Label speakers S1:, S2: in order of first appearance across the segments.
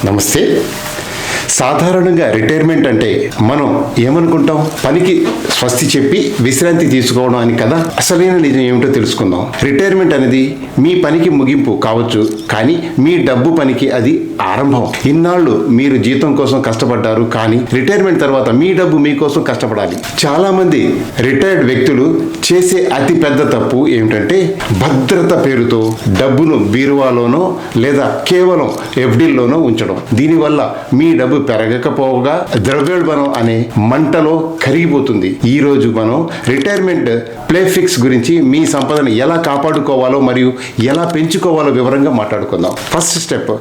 S1: నమస్తే. సాధారణంగా రిటైర్మెంట్ అంటే మనం ఏమనుకుంటాం? పనికి స్వస్తి చెప్పి విశ్రాంతి తీసుకోవడం అని కదా. అసలైన నిజం ఏమిటో తెలుసుకుందాం. రిటైర్మెంట్ అనేది మీ పనికి ముగింపు కావచ్చు, కానీ మీ డబ్బు పనికి అది ఆరంభం. ఇన్నాళ్ళు మీరు జీతం కోసం కష్టపడ్డారు, కానీ రిటైర్మెంట్ తర్వాత మీ డబ్బు మీకోసం కష్టపడాలి. చాలా మంది రిటైర్డ్ వ్యక్తులు చేసే అతి పెద్ద తప్పు ఏమిటంటే భద్రత పేరుతో డబ్బును బీరువాలోనో లేదా కేవలం ఎఫ్డీల్లోనో ఉంచడం. దీనివల్ల మీ డబ్బు పెరగకపోగా ద్రవ్యోల్బణం అనే మంటలో కరిగిపోతుంది. ఈ రోజు మనం రిటైర్మెంట్ ప్లే ఫిక్స్ గురించి, మీ సంపదను ఎలా కాపాడుకోవాలో మరియు ఎలా పెంచుకోవాలో వివరంగా మాట్లాడుకుందాం. ఫస్ట్ స్టెప్,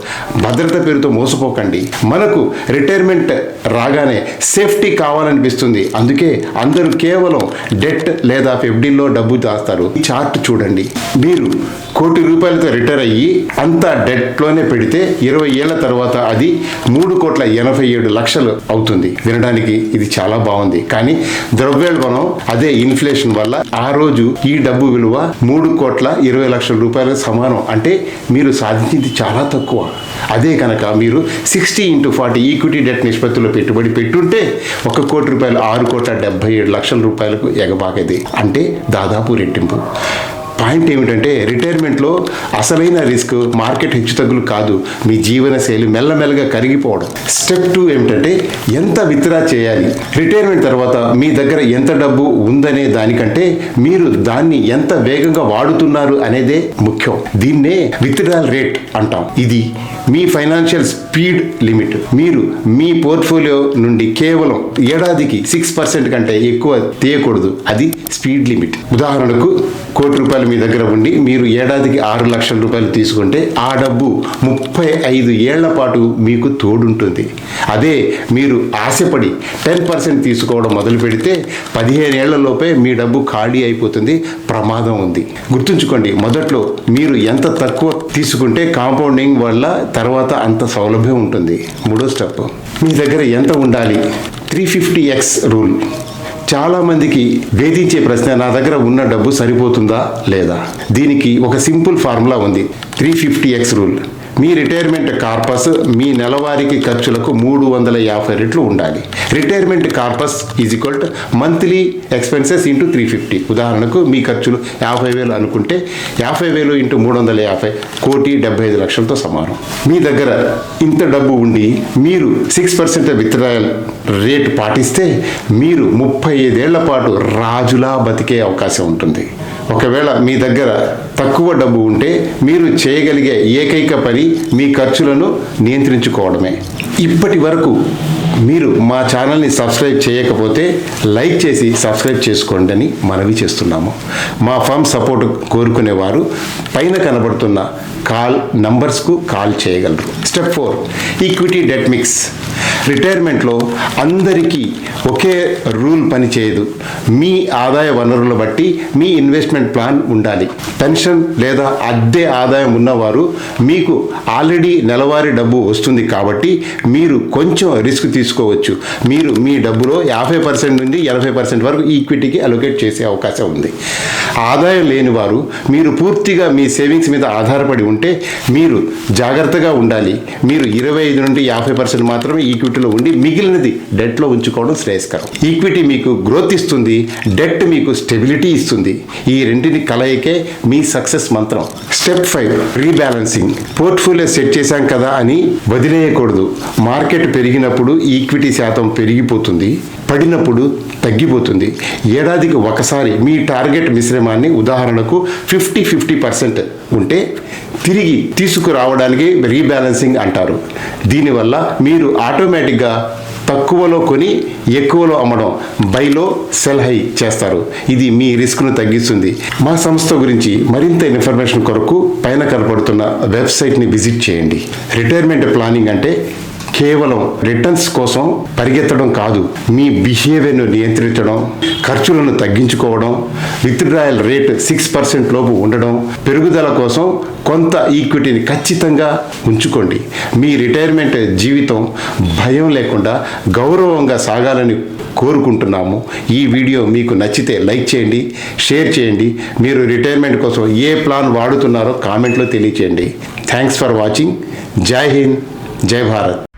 S1: భద్రత పేరుతో మోసపోకండి. మనకు రిటైర్మెంట్ రాగానే సేఫ్టీ కావాలనిపిస్తుంది, అందుకే అందరూ కేవలం డెట్ లేదా ఎఫ్డీల్లో డబ్బు దాస్తారు. ఈ చార్ట్ చూడండి. మీరు ₹1,00,00,000 రిటైర్ అయ్యి అంతా డెట్లోనే పెడితే 20 ఏళ్ల తర్వాత అది $3,87,00,000 అవుతుంది. వినడానికి ఇది చాలా బాగుంది, కానీ ద్రవ్యోల్బణం అదే ఇన్ఫ్లేషన్ వల్ల ఆ రోజు ఈ డబ్బు విలువ $3,20,00,000 సమానం. అంటే మీరు సాధించింది చాలా తక్కువ. అదే కనుక మీరు 60x40 ఈక్విటీ డెట్ నిష్పత్తిలో పెట్టుబడి పెట్టుంటే ₹1,00,00,000 $6,77,00,000 ఎగబాకేది. అంటే దాదాపు రెట్టింపు. పాయింట్ ఏమిటంటే రిటైర్మెంట్లో అసలైన రిస్క్ మార్కెట్ హెచ్చుతగ్గులు కాదు, మీ జీవన శైలి మెల్లమెల్లగా కరిగిపోవడం. స్టెప్ 2 ఏమిటంటే ఎంత విత్డ్రా చేయాలి. రిటైర్మెంట్ తర్వాత మీ దగ్గర ఎంత డబ్బు ఉందనే దానికంటే మీరు దాన్ని ఎంత వేగంగా వాడుతున్నారు అనేదే ముఖ్యం. దీన్నే విత్డ్రాయల్ రేట్ అంటాం. ఇది మీ ఫైనాన్షియల్ స్పీడ్ లిమిట్. మీరు మీ పోర్ట్ఫోలియో నుండి కేవలం ఏడాదికి 6% కంటే ఎక్కువ తీయకూడదు. అది స్పీడ్ లిమిట్. ఉదాహరణకు ₹1,00,00,000 మీ దగ్గర ఉండి మీరు ఏడాదికి ₹6,00,000 తీసుకుంటే ఆ డబ్బు 35 ఏళ్ల పాటు మీకు తోడుంటుంది. అదే మీరు ఆశపడి 10% తీసుకోవడం మొదలు పెడితే 15 ఏళ్లలోపే మీ డబ్బు ఖాళీ అయిపోతుంది. ప్రమాదం ఉంది. గుర్తుంచుకోండి, మొదట్లో మీరు ఎంత తక్కువ తీసుకుంటే కాంపౌండింగ్ వల్ల తర్వాత అంత సౌలభ్యం ఉంటుంది. మూడో స్టెప్, మీ దగ్గర ఎంత ఉండాలి. 350x rule. చాలా మందికి వేధించే ప్రశ్న, నా దగ్గర ఉన్న డబ్బు సరిపోతుందా లేదా. దీనికి ఒక సింపుల్ ఫార్ములా ఉంది. 350x rule. మీ రిటైర్మెంట్ కార్పస్ మీ నెలవారీకి ఖర్చులకు 350 రెట్లు ఉండాలి. Retirement corpus = monthly expenses into 350. ఉదాహరణకు మీ ఖర్చులు 50,000 అనుకుంటే 50,000 × 350 1,75,00,000తో సమానం. మీ దగ్గర ఇంత డబ్బు ఉండి మీరు 6% విత్డ్రాయల్ రేట్ పాటిస్తే మీరు 35 ఏళ్ల పాటు రాజులా బతికే అవకాశం ఉంటుంది. ఒకవేళ మీ దగ్గర తక్కువ డబ్బు ఉంటే మీరు చేయగలిగే ఏకైక పని మీ ఖర్చులను నియంత్రించుకోవడమే. ఇప్పటి వరకు మీరు మా ఛానల్ని సబ్స్క్రైబ్ చేయకపోతే లైక్ చేసి సబ్స్క్రైబ్ చేసుకోండి అని మనవి చేస్తున్నాము. మా ఫర్మ్ సపోర్ట్ కోరుకునేవారు పైన కనబడుతున్న నంబర్స్కు కాల్ చేయగలరు. Step 4, equity debt mix. రిటైర్మెంట్లో అందరికీ ఒకే రూల్ పనిచేయదు. మీ ఆదాయ వనరుల బట్టి మీ ఇన్వెస్ట్మెంట్ ప్లాన్ ఉండాలి. పెన్షన్ లేదా అద్దె ఆదాయం ఉన్నవారు మీకు ఆల్రెడీ నెలవారీ డబ్బు వస్తుంది కాబట్టి మీరు కొంచెం రిస్క్ తీసుకోవచ్చు. మీరు మీ డబ్బులో 50% నుండి 80% వరకు ఈక్విటీకి అలొకేట్ చేసే అవకాశం ఉంది. ఆదాయం లేని వారు మీరు పూర్తిగా మీ సేవింగ్స్ మీద ఆధారపడి ఉంటే మీరు జాగ్రత్తగా ఉండాలి. మీరు 25 నుండి 50% మాత్రమే ఈక్విటీలో ఉండి మిగిలినది డెట్లో ఉంచుకోవడం శ్రేయస్కరం. ఈక్విటీ మీకు గ్రోత్ ఇస్తుంది, డెట్ మీకు స్టెబిలిటీ ఇస్తుంది. ఈ రెంటిని కలయికే మీ సక్సెస్ మంత్రం. Step 5, rebalancing. పోర్ట్ఫోలియో సెట్ చేశాం కదా అని వదిలేయకూడదు. మార్కెట్ పెరిగినప్పుడు ఈక్విటీ శాతం పెరిగిపోతుంది, పడినప్పుడు తగ్గిపోతుంది. ఏడాదికి ఒకసారి మీ టార్గెట్ మిశ్రమాన్ని, ఉదాహరణకు 50-50% ఉంటే తిరిగి తీసుకురావడానికి రీబ్యాలెన్సింగ్ అంటారు. దీనివల్ల మీరు ఆటోమేటిక్గా తక్కువలో కొని ఎక్కువలో అమ్మడం, బైలో సెల్ హై చేస్తారు. ఇది మీ రిస్క్ను తగ్గిస్తుంది. మా సంస్థ గురించి మరింత ఇన్ఫర్మేషన్ కొరకు పైన కనపడుతున్న వెబ్సైట్ని విజిట్ చేయండి. రిటైర్మెంట్ ప్లానింగ్ అంటే కేవలం రిటర్న్స్ కోసం పరిగెత్తడం కాదు, మీ బిహేవియర్ను నియంత్రించడం, ఖర్చులను తగ్గించుకోవడం, విత్డ్రాయల్ రేట్ 6% లోపు ఉండడం, పెరుగుదల కోసం కొంత ఈక్విటీని ఖచ్చితంగా ఉంచుకోండి. మీ రిటైర్మెంట్ జీవితం భయం లేకుండా గౌరవంగా సాగాలని కోరుకుంటున్నాము. ఈ వీడియో మీకు నచ్చితే లైక్ చేయండి, షేర్ చేయండి. మీరు రిటైర్మెంట్ కోసం ఏ ప్లాన్ వాడుతున్నారో కామెంట్లో తెలియచేయండి. Thanks for watching. జై హింద్, జై భారత్.